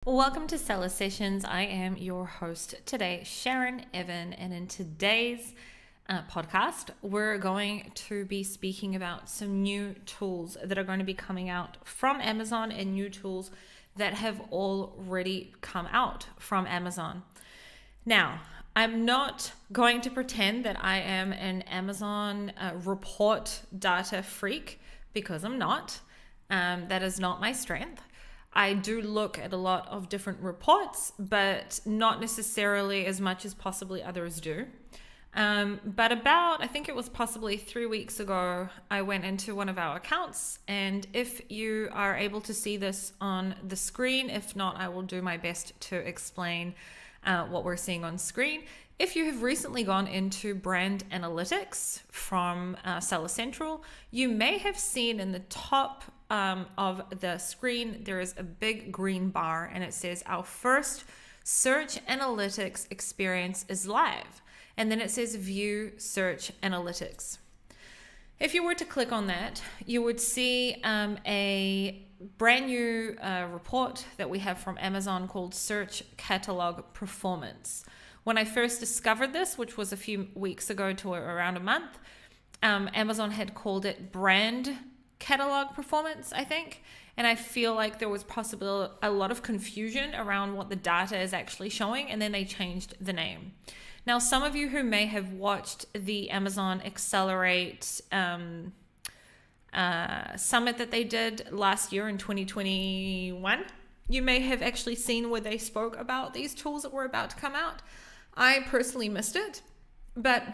Welcome to Seller Sessions. I am your host today, Sharon Evan, and in today's podcast, we're going to be speaking about some new tools that are going to be coming out from Amazon and new tools that have already come out from Amazon. Now, I'm not going to pretend that I am an Amazon report data freak because I'm not. That is not my strength. I do look at a lot of different reports, but not necessarily as much as possibly others do. But I think it was possibly 3 weeks ago, I went into one of our accounts, and if you are able to see this on the screen, if not, I will do my best to explain what we're seeing on screen. If you have recently gone into brand analytics from Seller Central, you may have seen in the top of the screen, there is a big green bar and it says our first search analytics experience is live. And then it says view search analytics. If you were to click on that, you would see a brand new report that we have from Amazon called Search Catalog Performance. When I first discovered this, which was a few weeks ago to around a month, Amazon had called it brand catalog performance, I think. And I feel like there was possibly a lot of confusion around what the data is actually showing, and then they changed the name. Now, some of you who may have watched the Amazon Accelerate summit that they did last year in 2021, you may have actually seen where they spoke about these tools that were about to come out. I personally missed it, but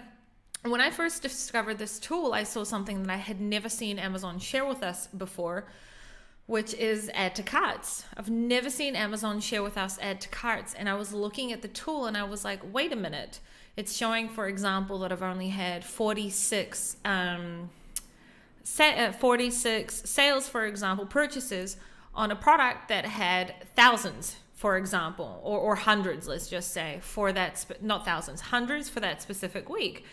when I first discovered this tool, I saw something that I had never seen Amazon share with us before, which is add to carts. I've never seen Amazon share with us add to carts, and I was looking at the tool and I was like, wait a minute. It's showing, for example, that I've only had 46 sales, for example, purchases on a product that had thousands, for example, or hundreds, let's just say, for that, not thousands, hundreds for that specific week.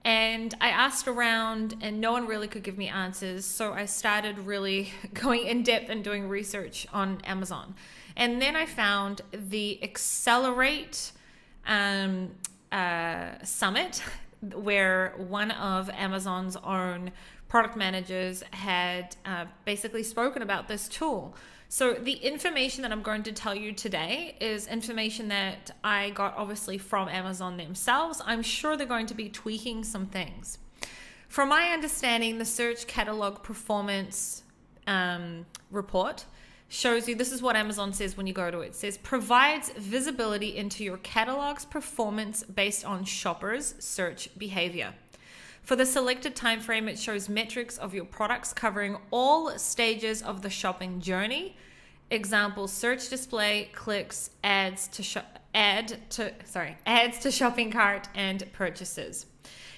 And I asked around and no one really could give me answers. So I started really going in depth and doing research on Amazon. And then I found the Accelerate summit, where one of Amazon's own product managers had basically spoken about this tool. So the information that I'm going to tell you today is information that I got obviously from Amazon themselves. I'm sure they're going to be tweaking some things. From my understanding, the Search Catalog Performance report shows you, this is what Amazon says when you go to it. It says, provides visibility into your catalog's performance based on shoppers' search behavior. For the selected time frame, it shows metrics of your products covering all stages of the shopping journey. Example, search display, clicks, ads to shopping cart, and purchases.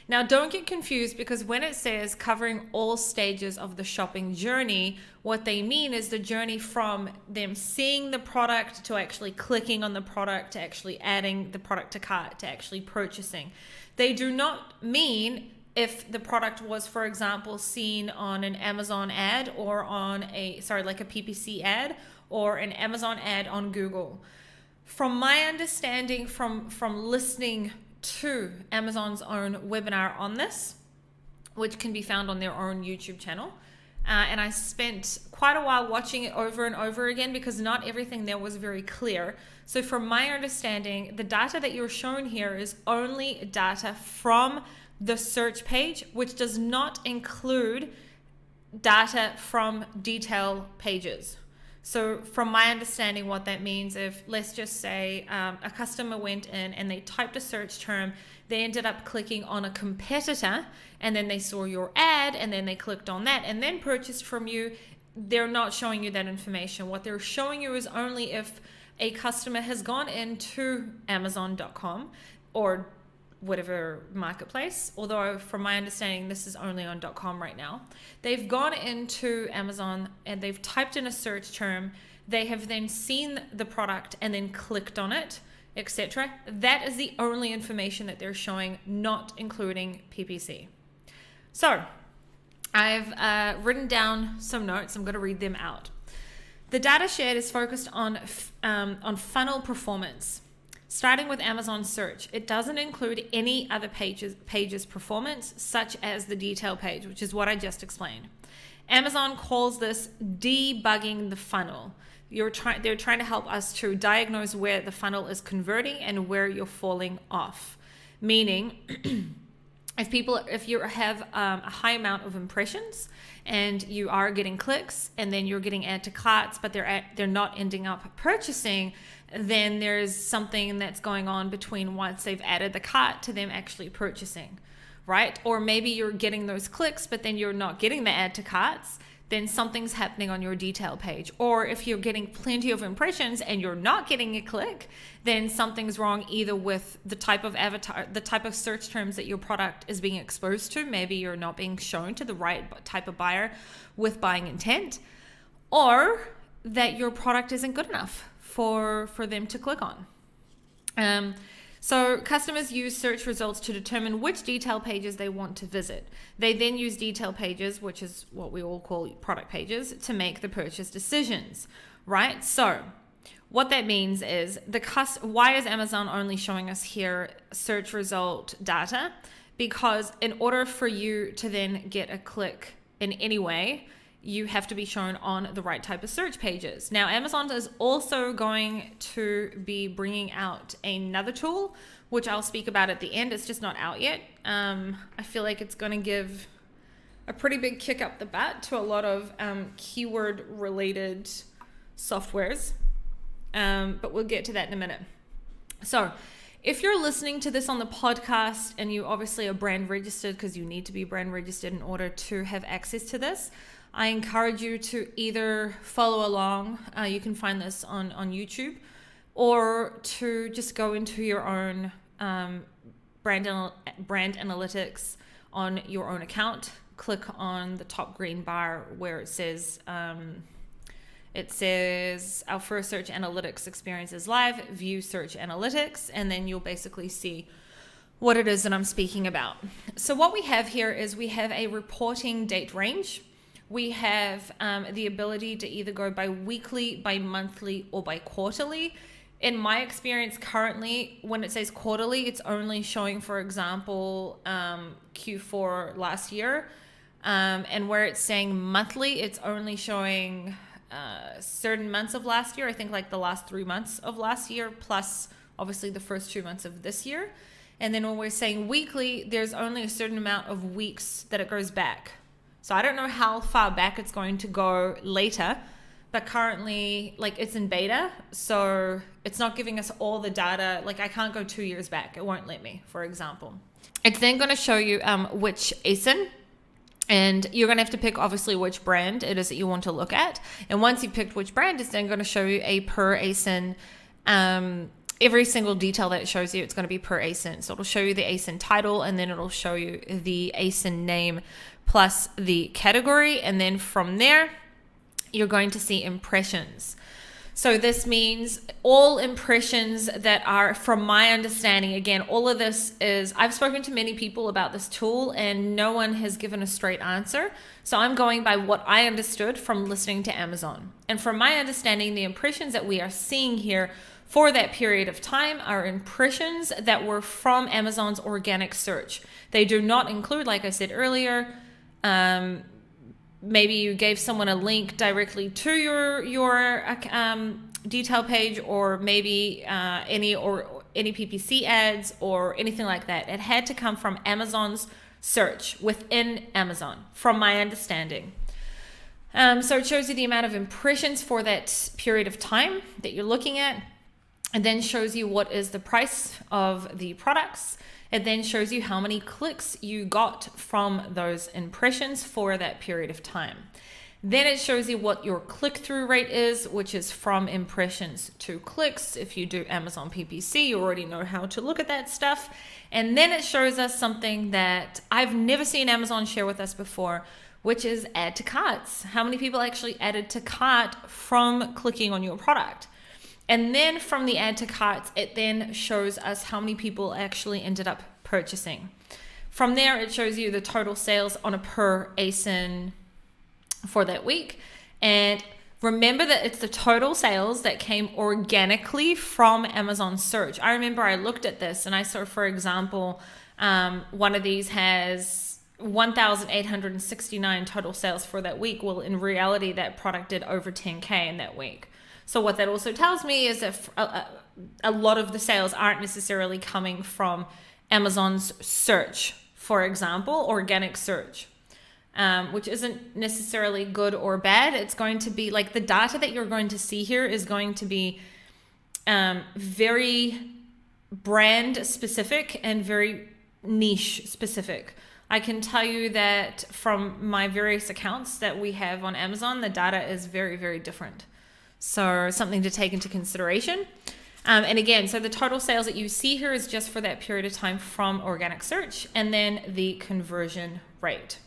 Now, don't get confused, because when it says covering all stages of the shopping journey, what they mean is the journey from them seeing the product to actually clicking on the product, to actually adding the product to cart, to actually purchasing. They do not mean if the product was, for example, seen on an Amazon ad or on like a PPC ad or an Amazon ad on Google. From my understanding, from listening to Amazon's own webinar on this, which can be found on their own YouTube channel, and I spent quite a while watching it over and over again because not everything there was very clear. So from my understanding, the data that you're shown here is only data from the search page, which does not include data from detail pages. So from my understanding, what that means, if let's just say a customer went in and they typed a search term, they ended up clicking on a competitor, and then they saw your ad, and then they clicked on that and then purchased from you, they're not showing you that information. What they're showing you is only if a customer has gone into Amazon.com or whatever marketplace, although from my understanding this is only on .com right now. They've gone into Amazon and they've typed in a search term, they have then seen the product and then clicked on it, etc. That is the only information that they're showing, not including PPC. So I've written down some notes. I'm going to read them out. The data shared is focused on funnel performance. Starting with Amazon search, it doesn't include any other pages performance, such as the detail page, which is what I just explained. Amazon calls this debugging the funnel. They're trying to help us to diagnose where the funnel is converting and where you're falling off. Meaning, if you have a high amount of impressions and you are getting clicks and then you're getting add to carts, but they're not ending up purchasing, then there's something that's going on between once they've added the cart to them actually purchasing, right? Or maybe you're getting those clicks, but then you're not getting the add to carts, then something's happening on your detail page. Or if you're getting plenty of impressions and you're not getting a click, then something's wrong either with the type of avatar, the type of search terms that your product is being exposed to. Maybe you're not being shown to the right type of buyer with buying intent, or that your product isn't good enough for them to click on. So customers use search results to determine which detail pages they want to visit. They then use detail pages, which is what we all call product pages, to make the purchase decisions, right? So what that means is why is Amazon only showing us here search result data? Because in order for you to then get a click in any way, you have to be shown on the right type of search pages. Now, Amazon is also going to be bringing out another tool, which I'll speak about at the end. It's just not out yet. I feel like it's going to give a pretty big kick up the butt to a lot of keyword related softwares. But we'll get to that in a minute. So if you're listening to this on the podcast and you obviously are brand registered, because you need to be brand registered in order to have access to this, I encourage you to either follow along, you can find this on YouTube, or to just go into your own brand analytics on your own account. Click on the top green bar where it says our first search analytics experience is live, view search analytics, and then you'll basically see what it is that I'm speaking about. So what we have here is we have a reporting date range. We have the ability to either go by weekly, by monthly, or by quarterly. In my experience currently, when it says quarterly, it's only showing, for example, Q4 last year. And where it's saying monthly, it's only showing certain months of last year. I think like the last 3 months of last year, plus obviously the first 2 months of this year. And then when we're saying weekly, there's only a certain amount of weeks that it goes back. So I don't know how far back it's going to go later, but currently, like, it's in beta, so it's not giving us all the data. Like, I can't go 2 years back. It won't let me, for example. It's then going to show you which ASIN, and you're going to have to pick, obviously, which brand it is that you want to look at. And once you've picked which brand, it's then going to show you a per ASIN. Every single detail that it shows you, it's going to be per ASIN. So it'll show you the ASIN title, and then it'll show you the ASIN name plus the category. And then from there, you're going to see impressions. So this means all impressions that are, from my understanding, again, all of this is, I've spoken to many people about this tool and no one has given a straight answer. So I'm going by what I understood from listening to Amazon. And from my understanding, the impressions that we are seeing here for that period of time are impressions that were from Amazon's organic search. They do not include, like I said earlier, maybe you gave someone a link directly to your detail page, or maybe any PPC ads or anything like that. It had to come from Amazon's search within Amazon, from my understanding. So it shows you the amount of impressions for that period of time that you're looking at. It then shows you what is the price of the products. It then shows you how many clicks you got from those impressions for that period of time. Then it shows you what your click-through rate is, which is from impressions to clicks. If you do Amazon PPC, you already know how to look at that stuff. And then it shows us something that I've never seen Amazon share with us before, which is add to carts. How many people actually added to cart from clicking on your product? And then from the add to carts, it then shows us how many people actually ended up purchasing. From there, it shows you the total sales on a per ASIN for that week. And Remember that it's the total sales that came organically from Amazon search. I remember I looked at this and I saw, for example, one of these has 1,869 total sales for that week. Well, in reality, that product did over 10K in that week. So what that also tells me is that a lot of the sales aren't necessarily coming from Amazon's search, for example, organic search. Which isn't necessarily good or bad. It's going to be like the data that you're going to see here is going to be very brand specific and very niche specific. I can tell you that from my various accounts that we have on Amazon, the data is very, very different. So something to take into consideration. And again, so the total sales that you see here is just for that period of time from organic search, and then the conversion rate.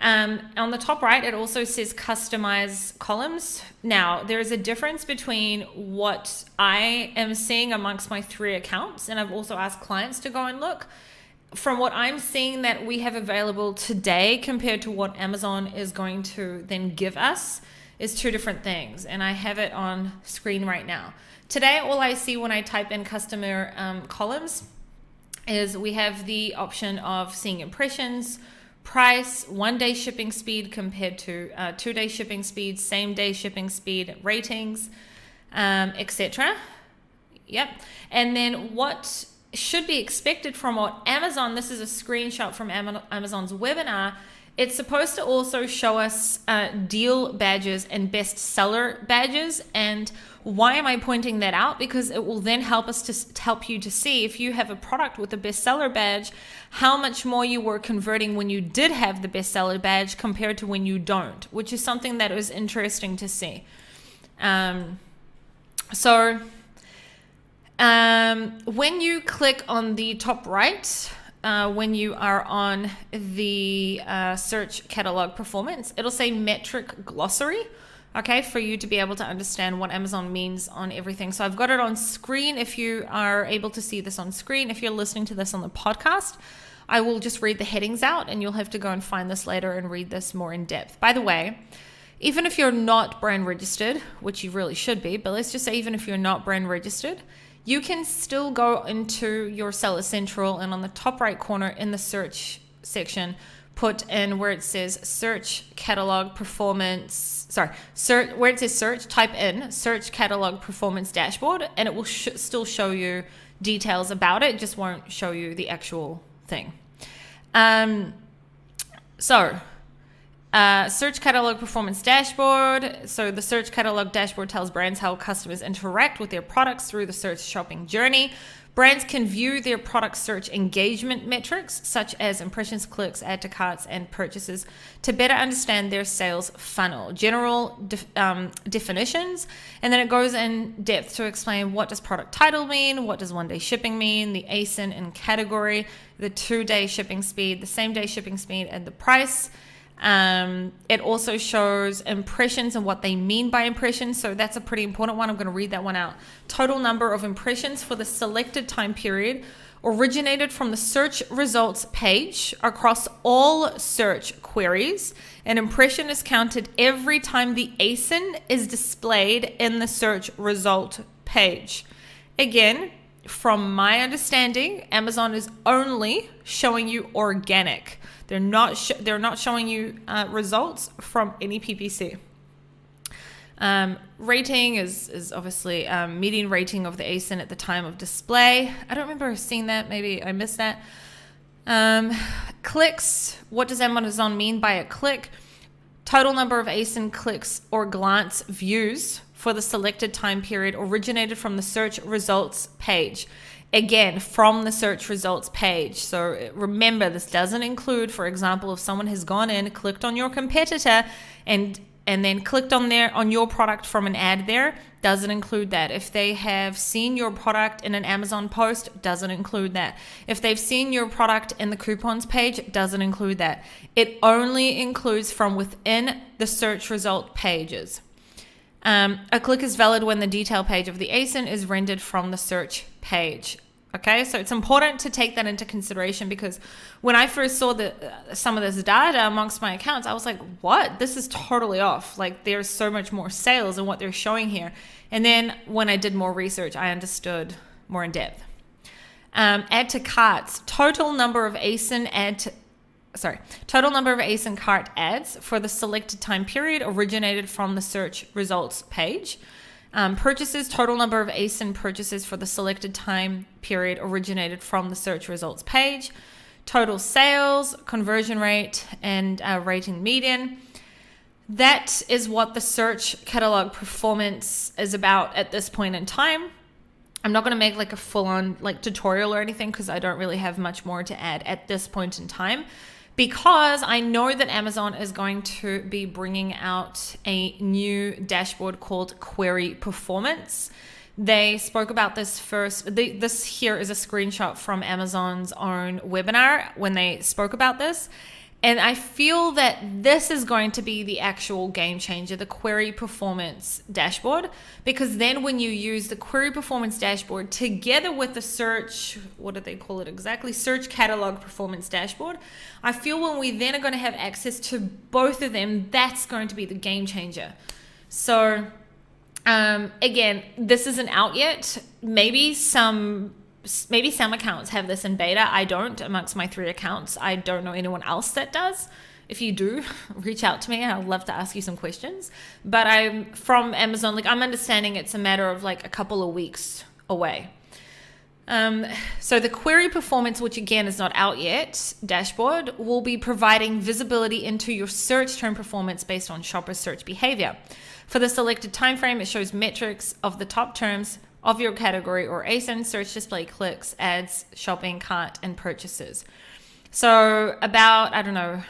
On the top right, it also says customize columns. Now, there is a difference between what I am seeing amongst my 3 accounts, and I've also asked clients to go and look. From what I'm seeing that we have available today compared to what Amazon is going to then give us is 2 different things, and I have it on screen right now. Today, all I see when I type in customer columns is we have the option of seeing impressions, price, 1-day shipping speed compared to 2-day shipping speed, same-day shipping speed, ratings, etc. Yep. And then what should be expected from what Amazon, this is a screenshot from Amazon's webinar, it's supposed to also show us deal badges and bestseller badges. And why am I pointing that out? Because it will then help us to help you to see if you have a product with a bestseller badge, how much more you were converting when you did have the bestseller badge compared to when you don't, which is something that is interesting to see. When you click on the top right, when you are on the search catalog performance, it'll say metric glossary, okay, for you to be able to understand what Amazon means on everything. So I've got it on screen if you are able to see this on screen. If you're listening to this on the podcast, I will just read the headings out and you'll have to go and find this later and read this more in depth. By the way, even if you're not brand registered, which you really should be, but let's just say even if you're not brand registered, you can still go into your Seller Central and on the top right corner in the search section, put in where it says search catalog performance, where it says search, type in search catalog performance dashboard, and it will still show you details about it, just won't show you the actual thing. Search catalog performance dashboard. So the search catalog dashboard tells brands how customers interact with their products through the search shopping journey. Brands can view their product search engagement metrics, such as impressions, clicks, add to carts, and purchases, to better understand their sales funnel. General definitions, and then it goes in depth to explain what does product title mean, what does 1-day shipping mean, the ASIN and category, the 2-day shipping speed, the same-day shipping speed, and the price. It also shows impressions and what they mean by impressions. So that's a pretty important one. I'm going to read that one out. Total number of impressions for the selected time period originated from the search results page across all search queries. An impression is counted every time the ASIN is displayed in the search result page. Again, from my understanding, Amazon is only showing you organic. They're not showing you results from any PPC. Rating is obviously median rating of the ASIN at the time of display. I don't remember seeing that. Maybe I missed that. Clicks. What does Amazon mean by a click? Total number of ASIN clicks or glance views for the selected time period originated from the search results page. Again, from the search results page. So remember, this doesn't include, for example, if someone has gone in, clicked on your competitor and then clicked on your product from an ad there, doesn't include that. If they have seen your product in an Amazon post, doesn't include that. If they've seen your product in the coupons page, doesn't include that. It only includes from within the search result pages. A click is valid when the detail page of the ASIN is rendered from the search page. Okay, so it's important to take that into consideration, because when I first saw some of this data amongst my accounts, I was like, what? This is totally off. Like, there's so much more sales in what they're showing here. And then when I did more research, I understood more in depth. Add to carts, total number of ASIN cart ads for the selected time period originated from the search results page. Purchases, total number of ASIN purchases for the selected time period originated from the search results page. Total sales, conversion rate, and rating median. That is what the search catalog performance is about at this point in time. I'm not going to make like a full-on like tutorial or anything, because I don't really have much more to add at this point in time, because I know that Amazon is going to be bringing out a new dashboard called Query Performance. They spoke about this first. This here is a screenshot from Amazon's own webinar when they spoke about this. And I feel that this is going to be the actual game changer, the Query Performance Dashboard, because then when you use the Query Performance Dashboard together with the search, what do they call it exactly? Search Catalog Performance Dashboard, I feel when we then are going to have access to both of them, that's going to be the game changer. So again, this isn't out yet. Maybe some accounts have this in beta. I don't. Amongst my 3 accounts, I don't know anyone else that does. If you do, reach out to me. I'd love to ask you some questions. But I'm from Amazon. Like, I'm understanding it's a matter of like a couple of weeks away. So the Query Performance, which again is not out yet, dashboard will be providing visibility into your search term performance based on shopper search behavior. For the selected time frame, it shows metrics of the top terms of your category or ASIN, search display clicks, ads, shopping cart, and purchases. So about,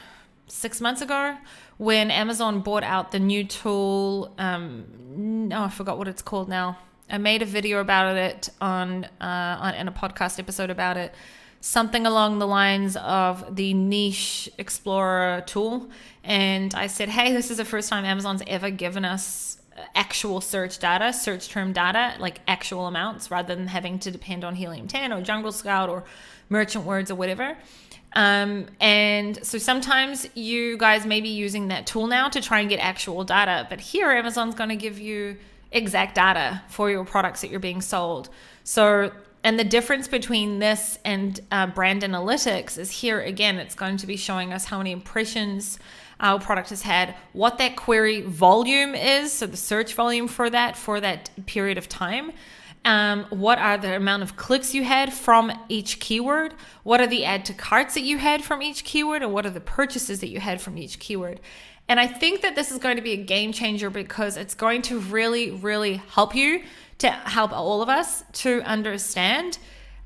6 months ago, when Amazon brought out the new tool, I forgot what it's called now. I made a video about it on in a podcast episode about it. Something along the lines of the Niche Explorer tool. And I said, hey, this is the first time Amazon's ever given us actual search data, search term data, like actual amounts, rather than having to depend on Helium 10 or Jungle Scout or Merchant Words or whatever. And so sometimes you guys may be using that tool now to try and get actual data, but here Amazon's going to give you exact data for your products that you're being sold. So, and the difference between this and brand analytics is here again, it's going to be showing us how many impressions our product has had, what that query volume is, so the search volume for that period of time. What are the amount of clicks you had from each keyword? What are the add to carts that you had from each keyword? And what are the purchases that you had from each keyword? And I think that this is going to be a game changer, because it's going to really, really help you, to help all of us to understand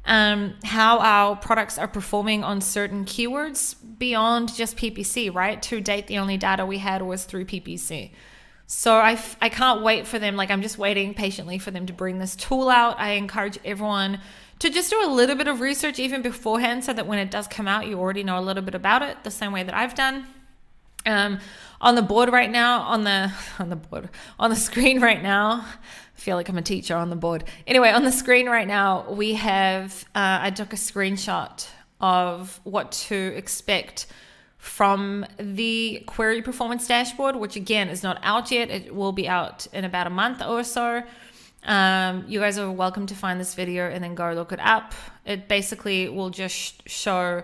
how our products are performing on certain keywords beyond just PPC, right? To date, the only data we had was through PPC. So I can't wait for them. Like, I'm just waiting patiently for them to bring this tool out. I encourage everyone to just do a little bit of research even beforehand, so that when it does come out, you already know a little bit about it, the same way that I've done. On the board right now, on the screen right now, I feel like I'm a teacher on the board. Anyway, on the screen right now, we have, I took a screenshot of what to expect from the Query Performance Dashboard, which again is not out yet. It will be out in about a month or so. You guys are welcome to find this video and then go look it up. It basically will just show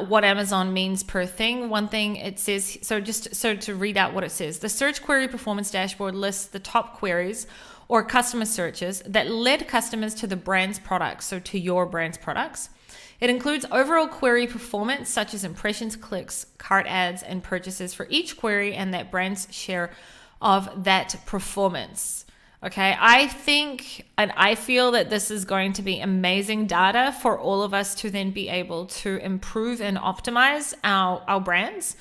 what Amazon means per thing. One thing it says, so to read out what it says, the Search Query Performance Dashboard lists the top queries or customer searches that led customers to the brand's products, so to your brand's products. It includes overall query performance, such as impressions, clicks, cart ads, and purchases for each query, and that brand's share of that performance. Okay, I think and I feel that this is going to be amazing data for all of us to then be able to improve and optimize our brands.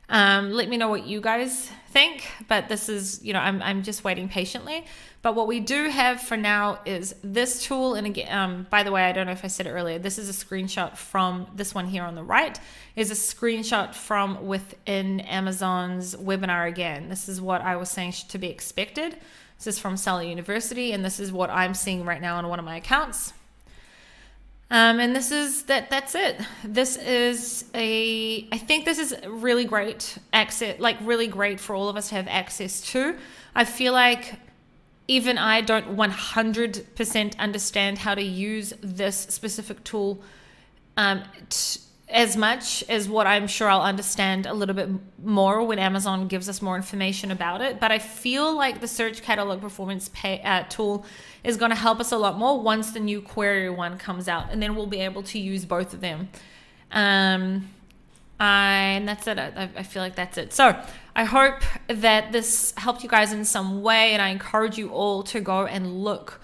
Let me know what you guys think, but this is, I'm just waiting patiently. But what we do have for now is this tool. And again, by the way, I don't know if I said it earlier, this is a screenshot from this one here on the right, is a screenshot from within Amazon's webinar again. This is what I was saying to be expected. This is from Seller University, and this is what I'm seeing right now on one of my accounts. And that's it. I think this is really great access, like really great for all of us to have access to. I feel like even I don't 100% understand how to use this specific tool as much as what I'm sure I'll understand a little bit more when Amazon gives us more information about it. But I feel like the search catalog performance tool is going to help us a lot more once the new query one comes out, and then we'll be able to use both of them. And that's it. I feel like that's it. So I hope that this helped you guys in some way, and I encourage you all to go and look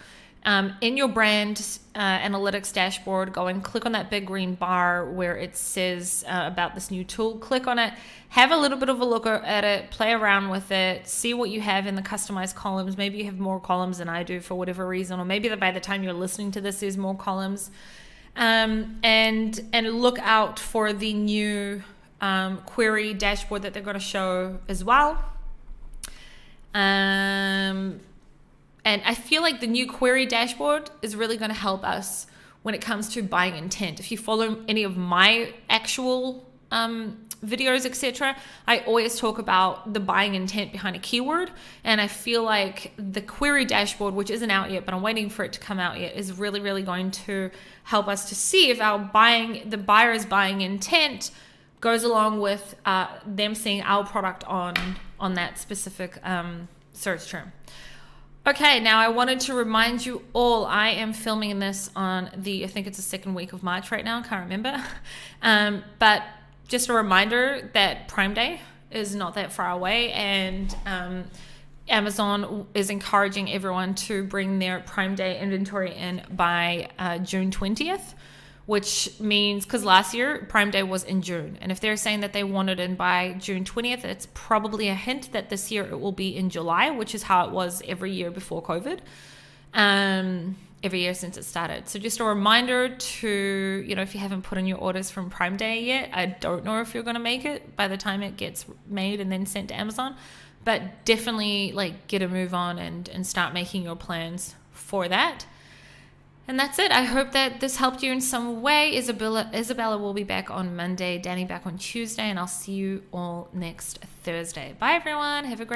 in your brand analytics dashboard. Go and click on that big green bar where it says about this new tool. Click on it, have a little bit of a look at it, play around with it, see what you have in the customized columns. Maybe you have more columns than I do for whatever reason, or maybe by the time you're listening to this, there's more columns. And look out for the new query dashboard that they're going to show as well. And I feel like the new query dashboard is really going to help us when it comes to buying intent. If you follow any of my actual videos, etc., I always talk about the buying intent behind a keyword. And I feel like the query dashboard, which isn't out yet, but I'm waiting for it to come out yet, is really, really going to help us to see if the buyer's buying intent goes along with them seeing our product on that specific search term. Okay, now I wanted to remind you all, I am filming this on I think it's the second week of March right now, I can't remember. But just a reminder that Prime Day is not that far away, and Amazon is encouraging everyone to bring their Prime Day inventory in by June 20th. Which means, because last year Prime Day was in June, and if they're saying that they want it in by June 20th, it's probably a hint that this year it will be in July, which is how it was every year before COVID, every year since it started. So just a reminder to, if you haven't put in your orders from Prime Day yet, I don't know if you're going to make it by the time it gets made and then sent to Amazon, but definitely get a move on and start making your plans for that. And that's it. I hope that this helped you in some way. Isabella will be back on Monday, Danny back on Tuesday, and I'll see you all next Thursday. Bye, everyone. Have a great